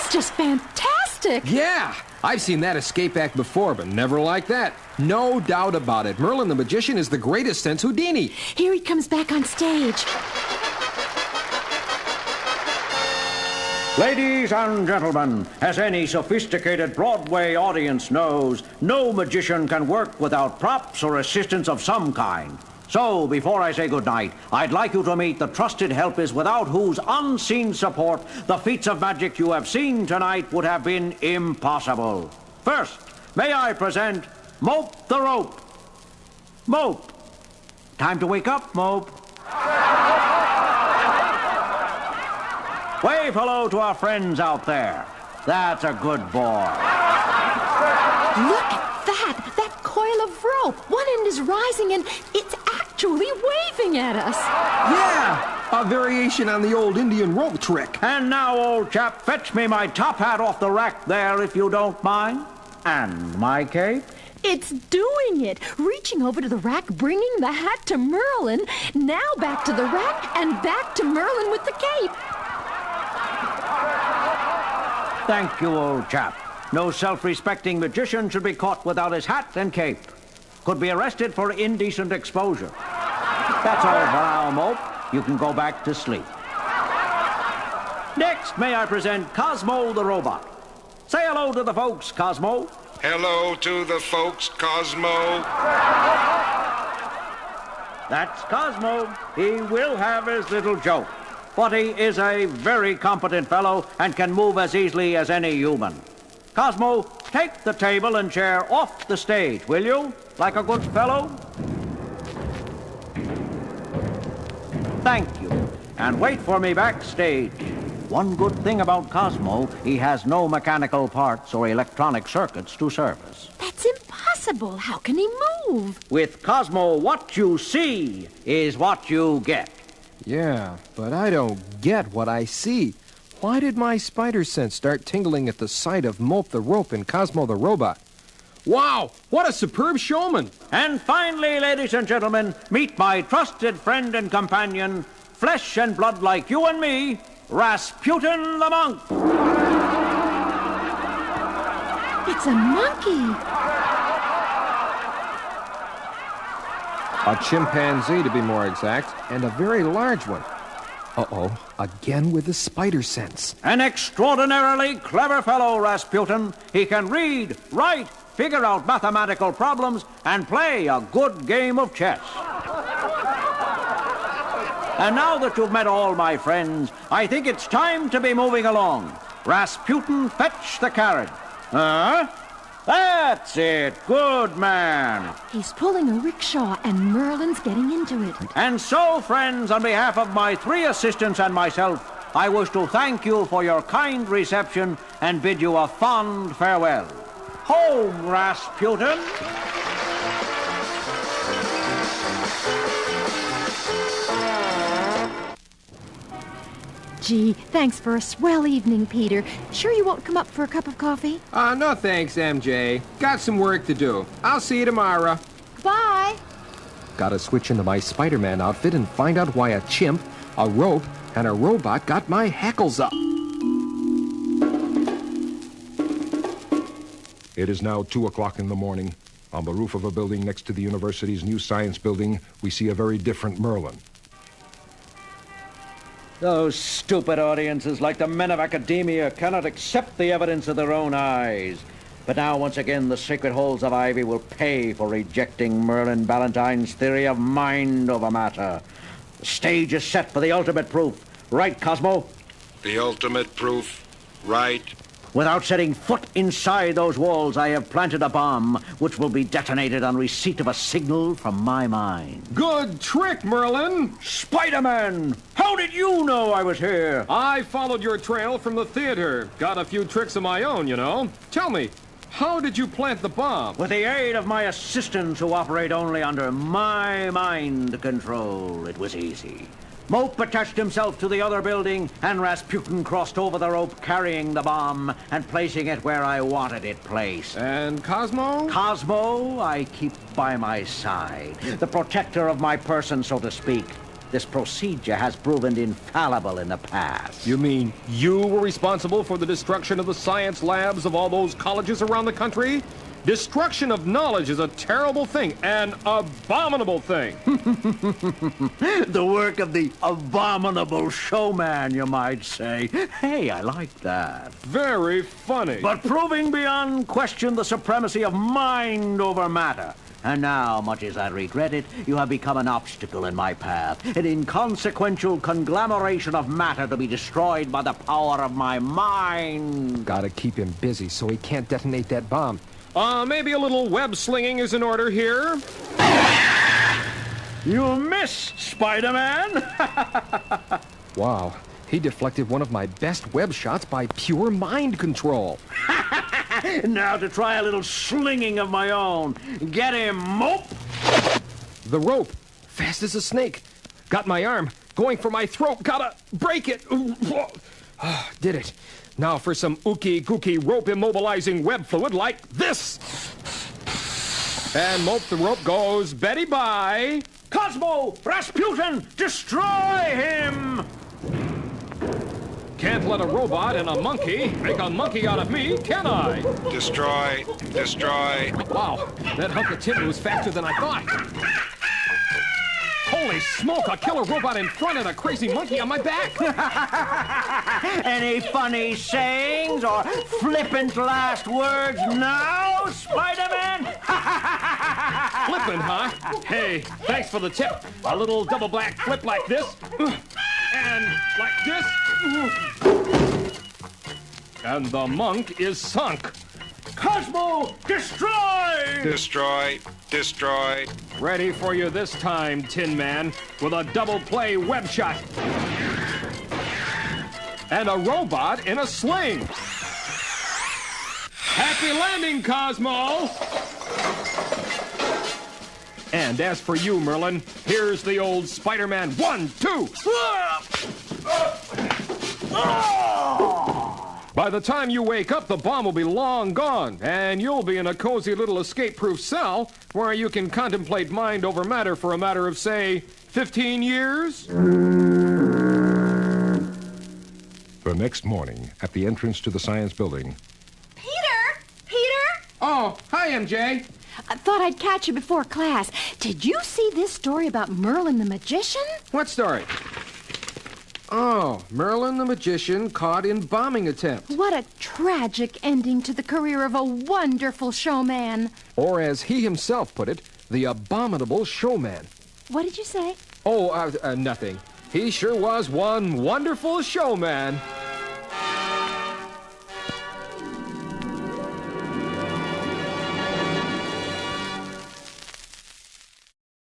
That's just fantastic. Yeah, I've seen that escape act before, but never like that. No doubt about it. Merlin the magician is the greatest since Houdini. Here he comes back on stage. Ladies and gentlemen, as any sophisticated Broadway audience knows, no magician can work without props or assistance of some kind. So, before I say goodnight, I'd like you to meet the trusted helpers without whose unseen support the feats of magic you have seen tonight would have been impossible. First, may I present Mope the Rope. Mope. Time to wake up, Mope. Wave hello to our friends out there. That's a good boy. Look at that. That coil of rope. One end is rising and it's actually waving at us. Yeah, a variation on the old Indian rope trick. And now, old chap, fetch me my top hat off the rack there, if you don't mind. And my cape. It's doing it. Reaching over to the rack, bringing the hat to Merlin. Now back to the rack and back to Merlin with the cape. Thank you, old chap. No self-respecting magician should be caught without his hat and cape. Could be arrested for indecent exposure. That's all for now, Mope. You can go back to sleep. Next, may I present Cosmo the robot. Say hello to the folks, Cosmo. Hello to the folks, Cosmo. That's Cosmo. He will have his little joke. But he is a very competent fellow and can move as easily as any human. Cosmo, take the table and chair off the stage, will you? Like a good fellow? Thank you. And wait for me backstage. One good thing about Cosmo, he has no mechanical parts or electronic circuits to service. That's impossible. How can he move? With Cosmo, what you see is what you get. Yeah, but I don't get what I see. Why did my spider sense start tingling at the sight of Mope the Rope and Cosmo the Robot? Wow, what a superb showman! And finally, ladies and gentlemen, meet my trusted friend and companion, flesh and blood like you and me, Rasputin the Monk. It's a monkey. A chimpanzee, to be more exact, and a very large one. Uh-oh, again with the spider sense. An extraordinarily clever fellow, Rasputin. He can read, write, figure out mathematical problems, and play a good game of chess. And now that you've met all my friends, I think it's time to be moving along. Rasputin, fetch the carriage. Huh? That's it. Good man. He's pulling a rickshaw and Merlin's getting into it. And so, friends, on behalf of my 3 assistants and myself, I wish to thank you for your kind reception and bid you a fond farewell. Home, Rasputin. Gee, thanks for a swell evening, Peter. Sure you won't come up for a cup of coffee? No thanks, MJ. Got some work to do. I'll see you tomorrow. Bye. Gotta switch into my Spider-Man outfit and find out why a chimp, a rope, and a robot got my hackles up. It is now 2 o'clock in the morning. On the roof of a building next to the university's new science building, we see a very different Merlin. Those stupid audiences, like the men of academia, cannot accept the evidence of their own eyes. But now, once again, the sacred halls of Ivy will pay for rejecting Merlin Ballantyne's theory of mind over matter. The stage is set for the ultimate proof. Right, Cosmo? The ultimate proof, right? Without setting foot inside those walls, I have planted a bomb, which will be detonated on receipt of a signal from my mind. Good trick, Merlin! Spider-Man! How did you know I was here? I followed your trail from the theater. Got a few tricks of my own, you know. Tell me, how did you plant the bomb? With the aid of my assistants who operate only under my mind control, it was easy. Mope attached himself to the other building, and Rasputin crossed over the rope carrying the bomb and placing it where I wanted it placed. And Cosmo? Cosmo, I keep by my side, the protector of my person, so to speak. This procedure has proven infallible in the past. You mean you were responsible for the destruction of the science labs of all those colleges around the country? Destruction of knowledge is a terrible thing, an abominable thing. The work of the Abominable Showman, you might say. Hey, I like that. Very funny. But proving beyond question the supremacy of mind over matter. And now, much as I regret it, you have become an obstacle in my path, an inconsequential conglomeration of matter to be destroyed by the power of my mind. Gotta keep him busy so he can't detonate that bomb. Maybe a little web slinging is in order here. You miss, Spider-Man! Wow, he deflected one of my best web shots by pure mind control. Now to try a little slinging of my own. Get him, mope! The rope, fast as a snake. Got my arm, going for my throat, gotta break it. Did it. Now for some ookie-gookie rope immobilizing web fluid like this. And mope the rope goes Betty bye. Cosmo! Rasputin! Destroy him! Can't let a robot and a monkey make a monkey out of me, can I? Destroy. Destroy. Wow, that hunk of tin was faster than I thought. Holy smoke, a killer robot in front and a crazy monkey on my back. Any funny sayings or flippant last words now, Spider-Man? Flippin', huh? Hey, thanks for the tip. A little double black flip like this. And like this. And the monk is sunk. Cosmo, destroy! Destroy. Destroy. Ready for you this time, Tin Man, with a double play web shot. And a robot in a sling. Happy landing, Cosmo! And as for you, Merlin, here's the old Spider-Man 1, 2. By the time you wake up, the bomb will be long gone, and you'll be in a cozy little escape-proof cell where you can contemplate mind over matter for a matter of, say, 15 years? The next morning, at the entrance to the science building, Peter! Peter! Oh, hi, MJ. I thought I'd catch you before class. Did you see this story about Merlin the magician? What story? Oh, Merlin the magician caught in bombing attempt. What a tragic ending to the career of a wonderful showman. Or as he himself put it, the Abominable Showman. What did you say? Oh, nothing. He sure was one wonderful showman.